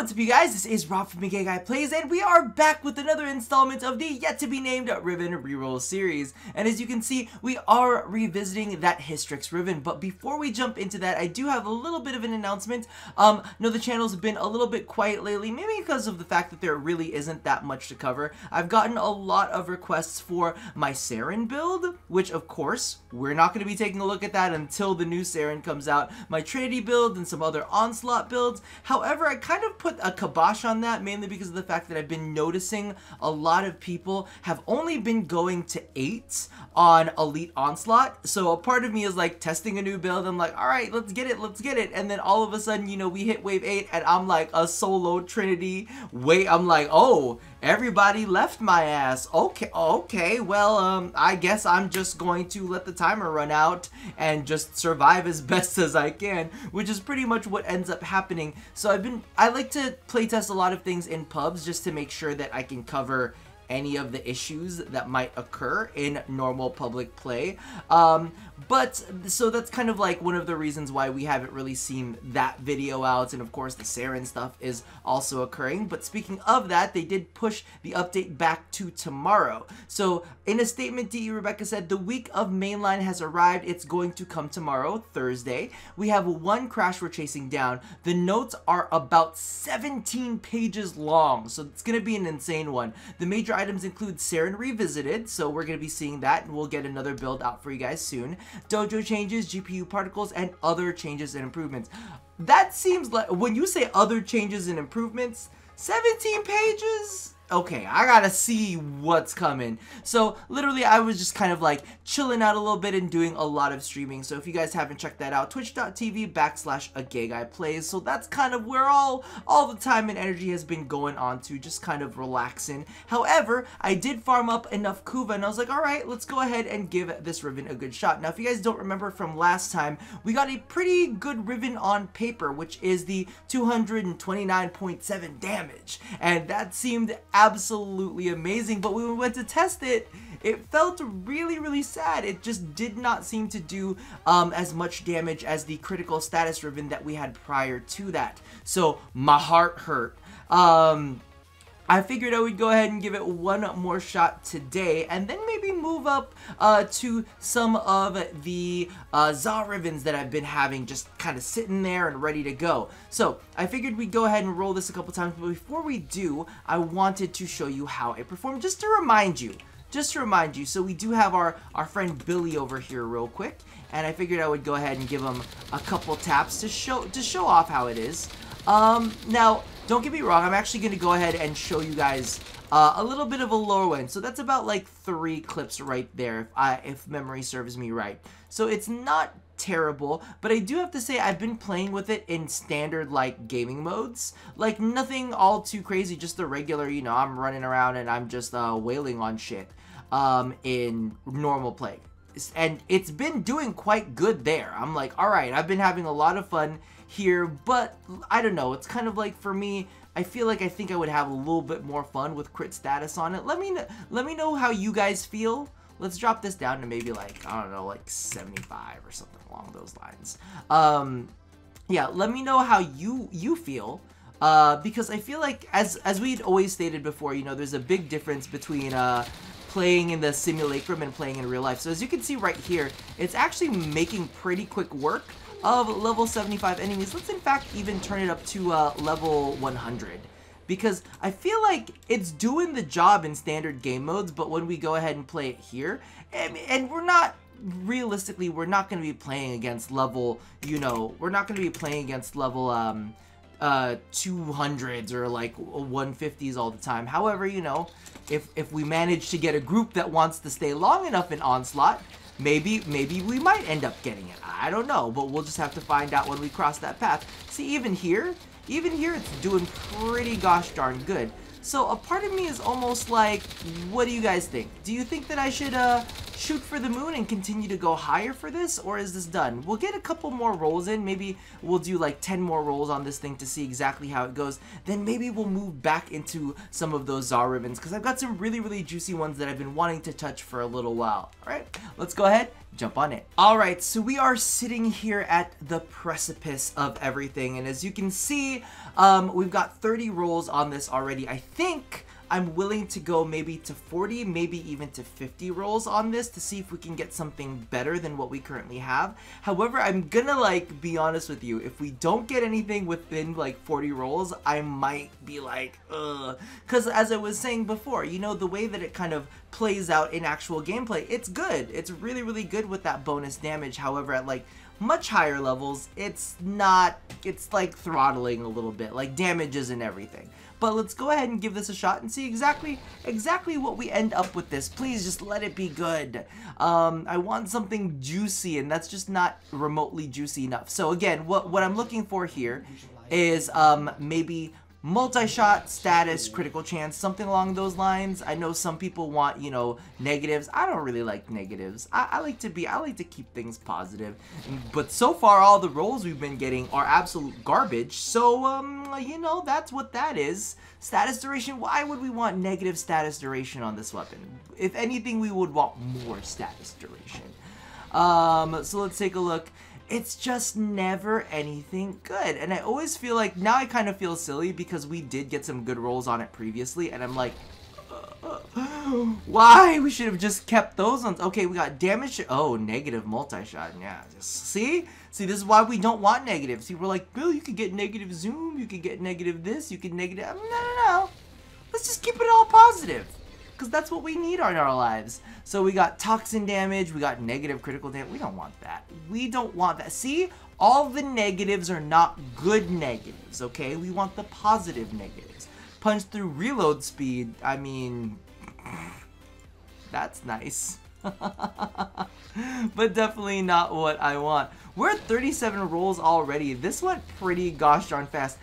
What's up, you guys? This is Rob from Gay Guy Plays, and we are back with another installment of the yet-to-be-named Riven Reroll series. And as you can see, we are revisiting that Hystrix Riven. But before we jump into that, I do have a little bit of an announcement. No, the channel's been a little bit quiet lately, maybe because of the fact that there really isn't that much to cover. I've gotten a lot of requests for my Saren build, which, of course, we're not going to be taking a look at that until the new Saren comes out. My Trinity build and some other Onslaught builds. However, I kind of put a kibosh on that, mainly because of the fact that I've been noticing a lot of people have only been going to 8 on Elite Onslaught. So a part of me is like testing a new build. I'm like, all right, let's get it. And then all of a sudden, you know, we hit wave 8 and I'm like a solo Trinity. Wait, I'm like, oh, everybody left my ass. Okay, well, I guess I'm just going to let the timer run out and just survive as best as I can, which is pretty much what ends up happening. So I like to playtest a lot of things in pubs just to make sure that I can cover any of the issues that might occur in normal public play. So that's kind of like one of the reasons why we haven't really seen that video out, and of course the Saren stuff is also occurring. But speaking of that, they did push the update back to tomorrow. So in a statement, DE Rebecca said, the week of mainline has arrived. It's going to come tomorrow, Thursday. We have one crash we're chasing down. The notes are about 17 pages long, so it's going to be an insane one. The major items include Saren Revisited, so we're going to be seeing that, and we'll get another build out for you guys soon. Dojo changes, GPU particles, and other changes and improvements. That seems like, when you say other changes and improvements, 17 pages? Okay, I gotta see what's coming. So literally I was just kind of like chilling out a little bit and doing a lot of streaming. So if you guys haven't checked that out, twitch.tv/agayGuyPlays. So that's kind of where all the time and energy has been going on to, just kind of relaxing. However, I did farm up enough Kuva and I was like, all right, let's go ahead and give this Riven a good shot. Now if you guys don't remember from last time, we got a pretty good Riven on paper, which is the 229.7 damage. And that seemed absolutely amazing, but when we went to test it, it felt really sad. It just did not seem to do as much damage as the critical status Riven that we had prior to that. So my heart hurt. I figured I would go ahead and give it one more shot today, and then maybe move up to some of the Za Rivens that I've been having just kind of sitting there and ready to go. So I figured we'd go ahead and roll this a couple times, but before we do, I wanted to show you how it performed, just to remind you. So we do have our friend Billy over here real quick, and I figured I would go ahead and give him a couple taps to show off how it is. Now, don't get me wrong, I'm actually going to go ahead and show you guys a little bit of a lower one. So that's about like 3 clips right there, if memory serves me right. So it's not terrible, but I do have to say I've been playing with it in standard like gaming modes, like nothing all too crazy, just the regular, you know, I'm running around and I'm just wailing on shit in normal play. And it's been doing quite good there. I'm like, all right, I've been having a lot of fun here, but I don't know, it's kind of like, for me, I feel like I think I would have a little bit more fun with crit status on it. Let me know how you guys feel. Let's drop this down to maybe like, I don't know, like 75 or something along those lines. Yeah, let me know how you feel. Because I feel like, as we'd always stated before, you know, there's a big difference between playing in the simulacrum and playing in real life. So as you can see right here, it's actually making pretty quick work of level 75 enemies. Let's in fact even turn it up to level 100, because I feel like it's doing the job in standard game modes, but when we go ahead and play it here, and we're not, realistically, we're not going to be playing against level, you know, we're not going to be playing against level 200s or like 150s all the time. However, you know, if we manage to get a group that wants to stay long enough in Onslaught, maybe we might end up getting it. I don't know, but we'll just have to find out when we cross that path. See, even here it's doing pretty gosh darn good. So a part of me is almost like, what do you guys think? Do you think that I should shoot for the moon and continue to go higher for this, or is this done? We'll get a couple more rolls in. Maybe we'll do like 10 more rolls on this thing to see exactly how it goes. Then maybe we'll move back into some of those Zar ribbons, because I've got some really, really juicy ones that I've been wanting to touch for a little while. All right, let's go ahead, jump on it. All right, so we are sitting here at the precipice of everything, and as you can see, we've got 30 rolls on this already. I think I'm willing to go maybe to 40, maybe even to 50 rolls on this to see if we can get something better than what we currently have. However, I'm gonna like be honest with you, if we don't get anything within like 40 rolls, I might be like, ugh. Because as I was saying before, you know, the way that it kind of plays out in actual gameplay, it's good. It's really, really good with that bonus damage. However, at like much higher levels, it's not, it's like throttling a little bit, like damages and everything. But let's go ahead and give this a shot and see exactly what we end up with this. Please just let it be good. I want something juicy, and that's just not remotely juicy enough. So again, what I'm looking for here is maybe multi-shot, status, critical chance, something along those lines. I know some people want, you know, negatives. I don't really like negatives. I like to keep things positive. But so far, all the rolls we've been getting are absolute garbage. So, you know, that's what that is. Status duration, why would we want negative status duration on this weapon? If anything, we would want more status duration. So let's take a look. It's just never anything good, and I always feel like, now I kind of feel silly because we did get some good rolls on it previously, and I'm like, why? We should have just kept those ones. Okay, we got damage. Oh, negative multi-shot. Yeah, just see, this is why we don't want negatives. See, we're like, Bill, you could get negative zoom, you could get negative this, you could negative. No. Let's just keep it all positive, because that's what we need in our lives. So we got toxin damage, we got negative critical damage. We don't want that. We don't want that. See, all the negatives are not good negatives, okay? We want the positive negatives. Punch through reload speed, I mean, that's nice. But definitely not what I want. We're at 37 rolls already. This went pretty gosh darn fast.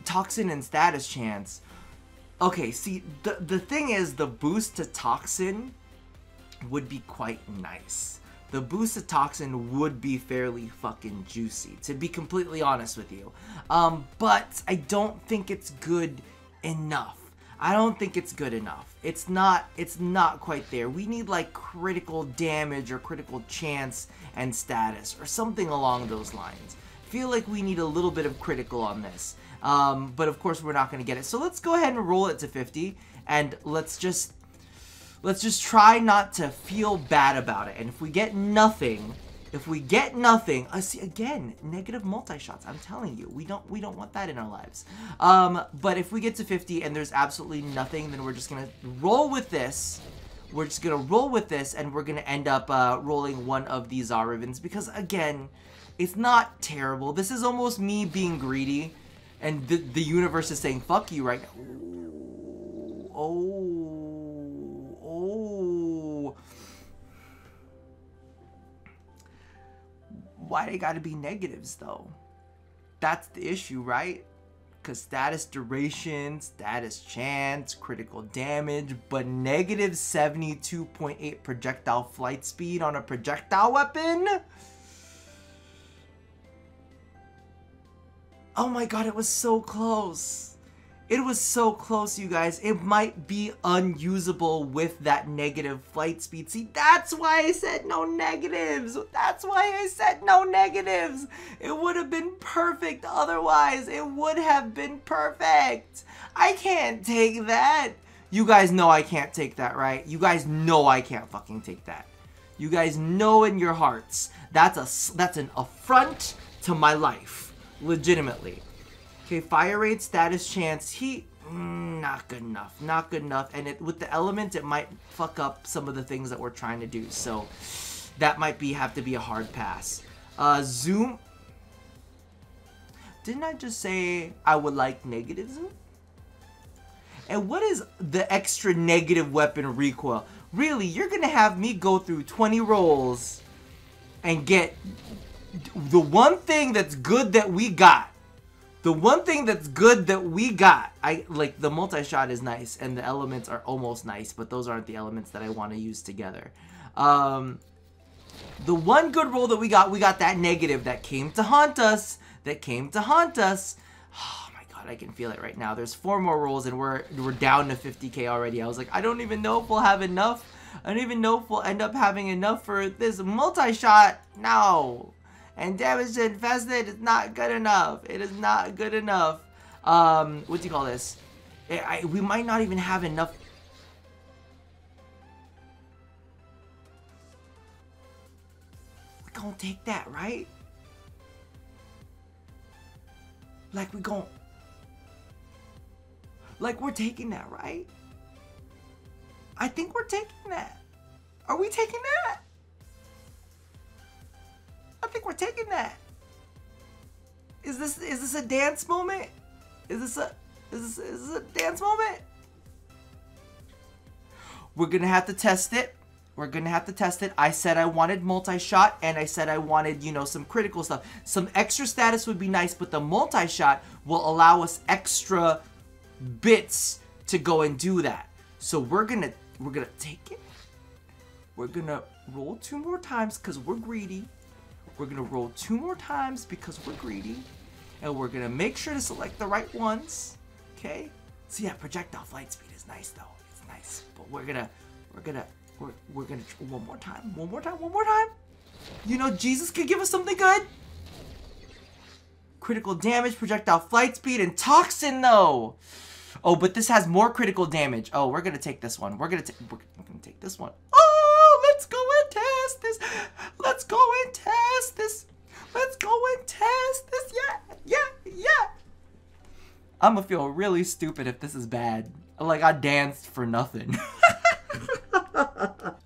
Toxin and status chance. Okay, see, the thing is, the boost to Toxin would be quite nice. The boost to Toxin would be fairly fucking juicy, to be completely honest with you. But I don't think it's good enough. I don't think it's good enough. It's not quite there. We need like critical damage or critical chance and status or something along those lines. Feel like we need a little bit of critical on this. But of course we're not going to get it. So let's go ahead and roll it to 50, and let's just try not to feel bad about it. And if we get nothing, I see, again, negative multi-shots. I'm telling you, we don't want that in our lives. But if we get to 50 and there's absolutely nothing, then we're just going to roll with this. We're just going to roll with this, and we're going to end up rolling one of these Zar ribbons, because again, it's not terrible. This is almost me being greedy. And the universe is saying, fuck you right now. Oh. Why they gotta be negatives, though? That's the issue, right? Because status duration, status chance, critical damage, but negative 72.8 projectile flight speed on a projectile weapon? Oh my god, it was so close. It was so close, you guys. It might be unusable with that negative flight speed. See, that's why I said no negatives. That's why I said no negatives. It would have been perfect otherwise. It would have been perfect. I can't take that. You guys know I can't take that, right? You guys know I can't fucking take that. You guys know in your hearts. That's an affront to my life. Legitimately. Okay, fire rate, status chance, heat, not good enough. Not good enough. And with the element, it might fuck up some of the things that we're trying to do. So that might have to be a hard pass. Zoom. Didn't I just say I would like negative zoom? And what is the extra negative weapon recoil? Really, you're gonna have me go through 20 rolls and get the one thing that's good that we got. The one thing that's good that we got. I like the multi-shot is nice and the elements are almost nice, but those aren't the elements that I want to use together. The one good roll that we got that negative that came to haunt us. Oh my god, I can feel it right now. There's 4 more rolls and we're down to 50k already. I was like, I don't even know if we'll have enough. I don't even know if we'll end up having enough for this multi-shot. No. And damage to infested is not good enough. It is not good enough. What do you call this? We might not even have enough. We're gonna take that, right? Like we're taking that, right? I think we're taking that. Are we taking that? I think we're taking that. Is this a dance moment? Is this a dance moment? We're gonna have to test it. I said I wanted multi-shot, and I said I wanted, you know, some critical stuff. Some extra status would be nice, but the multi-shot will allow us extra bits to go and do that. So we're gonna take it. We're gonna roll 2 more times because we're greedy. We're gonna roll 2 more times because we're greedy. And we're gonna make sure to select the right ones. Okay? So yeah, projectile flight speed is nice though. It's nice. But we're gonna one more time. You know, Jesus could give us something good. Critical damage, projectile flight speed, and toxin though. Oh, but this has more critical damage. Oh, we're gonna take this one. We're gonna take this one. Oh, let's go and test this. Let's go and test this. Yeah. I'm gonna feel really stupid if this is bad. Like I danced for nothing.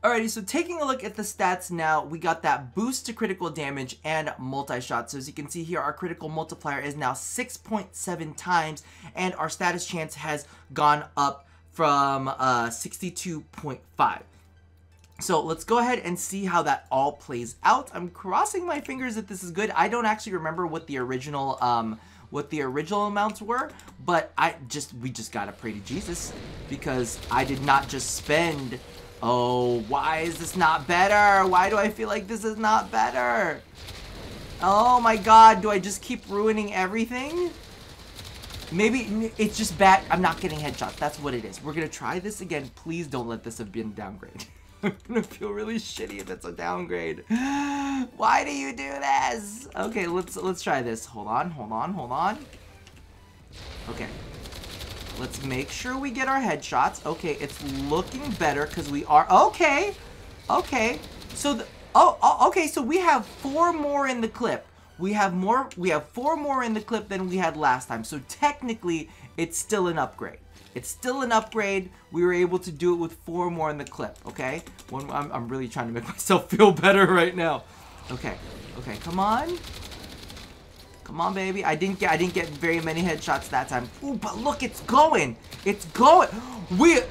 Alrighty, so taking a look at the stats now, we got that boost to critical damage and multi-shot. So as you can see here, our critical multiplier is now 6.7 times, and our status chance has gone up from 62.5. So let's go ahead and see how that all plays out. I'm crossing my fingers that this is good. I don't actually remember what the original amounts were, but we just gotta pray to Jesus, because I did not just spend. Oh, why is this not better? Why do I feel like this is not better? Oh my god, do I just keep ruining everything? Maybe it's just bad. I'm not getting headshots. That's what it is. We're gonna try this again. Please don't let this have been a downgrade. I'm gonna feel really shitty if it's a downgrade. Why do you do this? Okay, let's try this. Hold on. Okay. Let's make sure we get our headshots. Okay, it's looking better because we are okay. So okay, so we have 4 more in the clip. We have 4 more in the clip than we had last time. So technically, it's still an upgrade. We were able to do it with 4 more in the clip, okay? I'm really trying to make myself feel better right now. Okay, come on. Come on, baby. I didn't get very many headshots that time. Ooh, but look, it's going. We're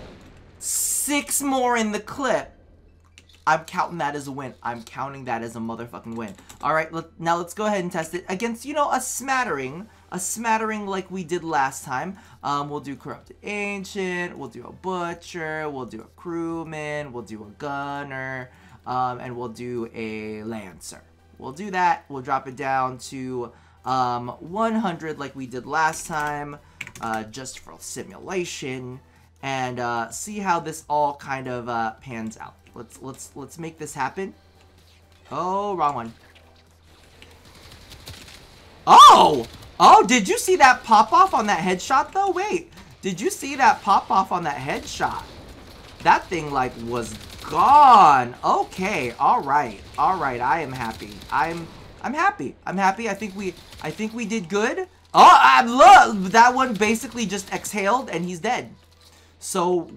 6 more in the clip. I'm counting that as a win. I'm counting that as a motherfucking win. All right, now let's go ahead and test it against, you know, a smattering like we did last time. We'll do Corrupted Ancient, we'll do a Butcher, we'll do a Crewman, we'll do a Gunner, and we'll do a Lancer. We'll do that. We'll drop it down to 100 like we did last time, just for simulation, and see how this all kind of pans out. Let's make this happen. Oh, wrong one. Oh, did you see that pop off on that headshot though? Wait, did you see that pop off on that headshot? That thing like was gone. Okay, all right. I am happy. I'm happy. I think we did good. Oh, look, that one basically just exhaled and he's dead. So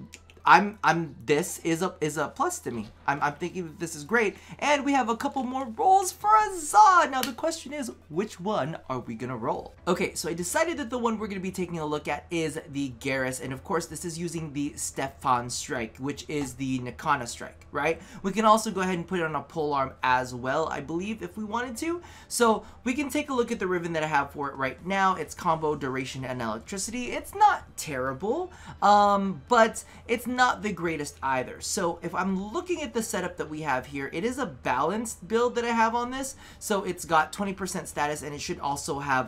this is a plus to me. I'm thinking that this is great, and we have a couple more rolls for Azah. Now the question is, which one are we gonna roll? Okay, so I decided that the one we're gonna be taking a look at is the Garrus, and of course this is using the Stepfan strike, which is the Nakana strike, right? We can also go ahead and put it on a polearm as well, I believe, if we wanted to. So we can take a look at the ribbon that I have for it right now. It's combo, duration, and electricity. It's not terrible, but it's not the greatest either. So if I'm looking at the setup that we have here, it is a balanced build that I have on this. So it's got 20% status, and it should also have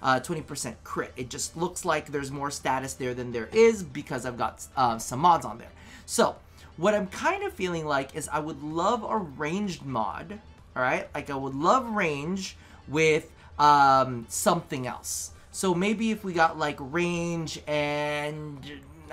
20% crit. It just looks like there's more status there than there is because I've got some mods on there. So what I'm kind of feeling like is I would love a ranged mod, all right? Like I would love range with something else. So maybe if we got like range and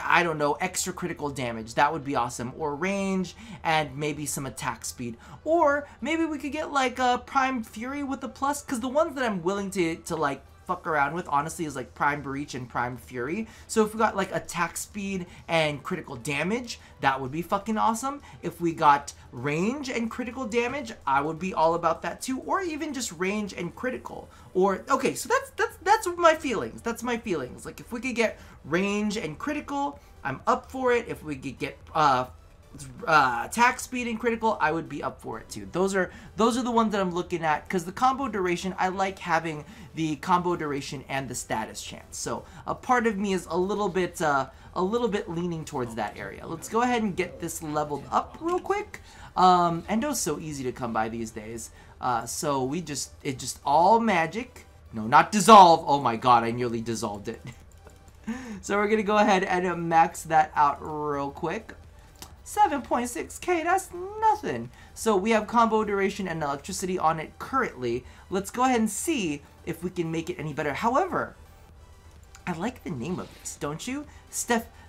I don't know, extra critical damage, that would be awesome. Or range and maybe some attack speed. Or maybe we could get like a Prime Fury with a plus, because the ones that I'm willing to like fuck around with honestly is like Prime Breach and Prime Fury. So if we got like attack speed and critical damage, that would be fucking awesome. If we got range and critical damage, I would be all about that too. Or even just range and critical. Or okay, so that's my feelings. That's my feelings. Like if we could get range and critical, I'm up for it. If we could get attack speed and critical, I would be up for it too. Those are the ones that I'm looking at, because the combo duration, I like having the combo duration and the status chance. So a part of me is a little bit leaning towards that area. Let's go ahead and get this leveled up real quick. Endo's so easy to come by these days. So it's just all magic. No, not dissolve. Oh my god, I nearly dissolved it. So we're gonna go ahead and max that out real quick. 7.6k, that's nothing. So we have combo duration and electricity on it currently. Let's go ahead and see if we can make it any better. However, I like the name of this, don't you?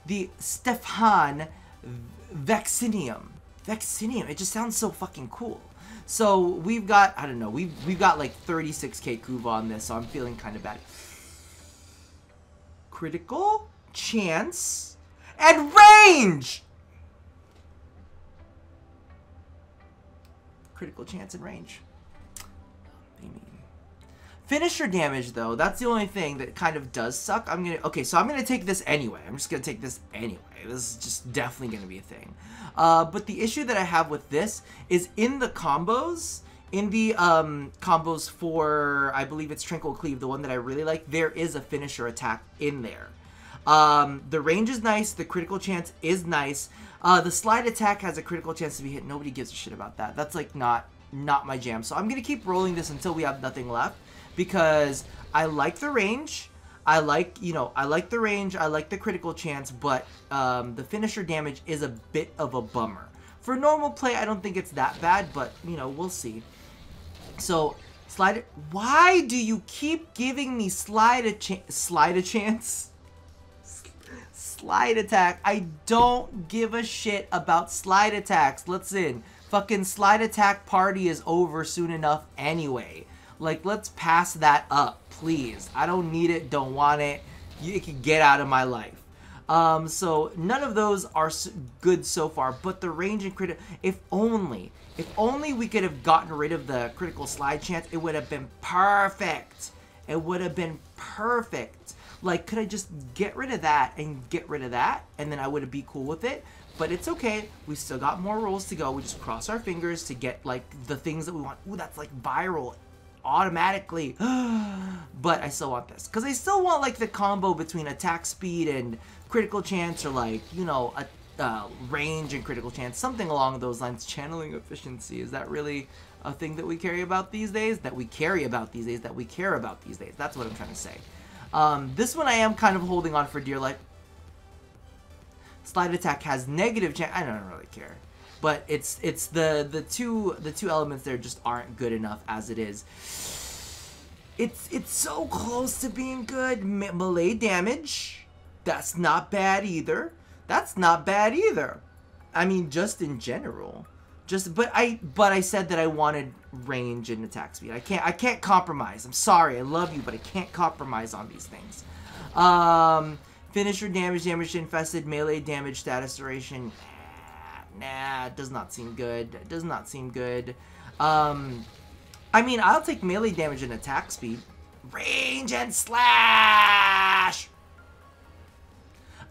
The Stepfan Vaccinium. Vaccinium, it just sounds so fucking cool. So we've got, I don't know, we've got like 36k Kuva on this, so I'm feeling kind of bad. Critical, chance, and range! Critical chance and range. Finisher damage, though, that's the only thing that kind of does suck. Okay, so I'm gonna take this anyway. I'm just gonna take this anyway. This is just definitely gonna be a thing. But the issue that I have with this is in the combos, combos for, I believe it's Tranquil Cleave, the one that I really like, there is a finisher attack in there. The range is nice, the critical chance is nice. The slide attack has a critical chance to be hit. Nobody gives a shit about that. That's like not my jam. So I'm gonna keep rolling this until we have nothing left, because I like the range. I like the range, I like the critical chance, but the finisher damage is a bit of a bummer. For normal play, I don't think it's that bad, but, you know, we'll see. So, why do you keep giving me slide attack? I don't give a shit about slide attacks. Listen, fucking slide attack party is over soon enough anyway. Like, let's pass that up, please. I don't need it, don't want it. You can get out of my life. So none of those are good so far, but the range and critical, if only we could have gotten rid of the critical slide chance, it would have been perfect. It would have been perfect. Like, could I just get rid of that and get rid of that, and then I would be cool with it? But it's okay. We still got more rolls to go. We just cross our fingers to get, like, the things that we want. Ooh, that's, like, viral automatically. But I still want this, because I still want, like, the combo between attack speed and critical chance, or, like, you know, a range and critical chance, something along those lines. Channeling efficiency, is that really a thing that we care about these days? That we care about these days? That's what I'm trying to say. This one I am kind of holding on for dear life. Slide attack has negative chance. I don't really care, but it's the two elements there just aren't good enough as it is. It's so close to being good. Melee damage, that's not bad either. I mean, just in general. But I said that I wanted range and attack speed. I can't compromise. I'm sorry, I love you, but I can't compromise on these things. Finisher damage to infested, melee damage, status duration. Nah, it does not seem good. I mean, I'll take melee damage and attack speed. Range and slash!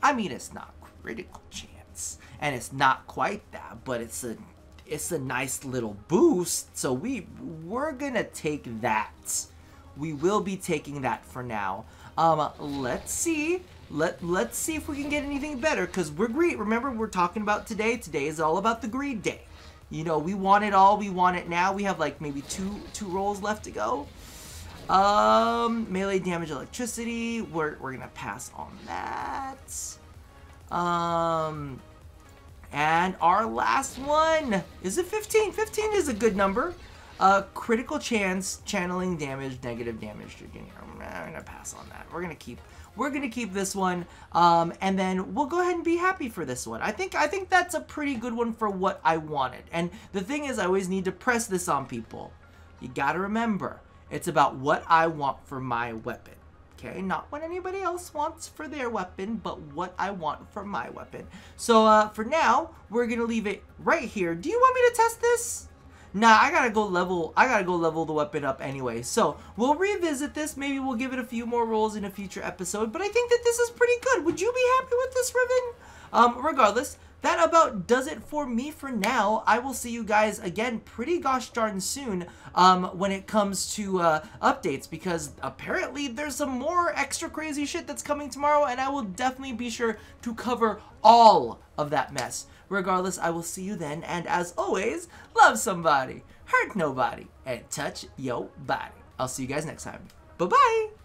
I mean, it's not critical chance, and it's not quite that, but it's a nice little boost, so we're gonna take that. We will be taking that for now. Let's see Let's see if we can get anything better, because we're greed. Remember, we're talking about today. Today is all about the greed day. You know, we want it all. We want it now. We have like maybe two rolls left to go. Melee damage, electricity. We're gonna pass on that. And our last one is a 15. 15 is a good number. Critical chance, channeling damage, negative damage. I'm gonna pass on that. We're gonna keep this one, and then we'll go ahead and be happy for this one. I think that's a pretty good one for what I wanted. And the thing is, I always need to press this on people. You gotta remember, it's about what I want for my weapon. Okay, not what anybody else wants for their weapon, but what I want for my weapon. So for now, we're gonna leave it right here. Do you want me to test this? Nah, I gotta go level the weapon up anyway. So we'll revisit this. Maybe we'll give it a few more rolls in a future episode. But I think that this is pretty good. Would you be happy with this, Riven? Regardless, that about does it for me for now. I will see you guys again pretty gosh darn soon when it comes to updates, because apparently there's some more extra crazy shit that's coming tomorrow, and I will definitely be sure to cover all of that mess. Regardless, I will see you then, and as always, love somebody, hurt nobody, and touch your body. I'll see you guys next time. Bye-bye!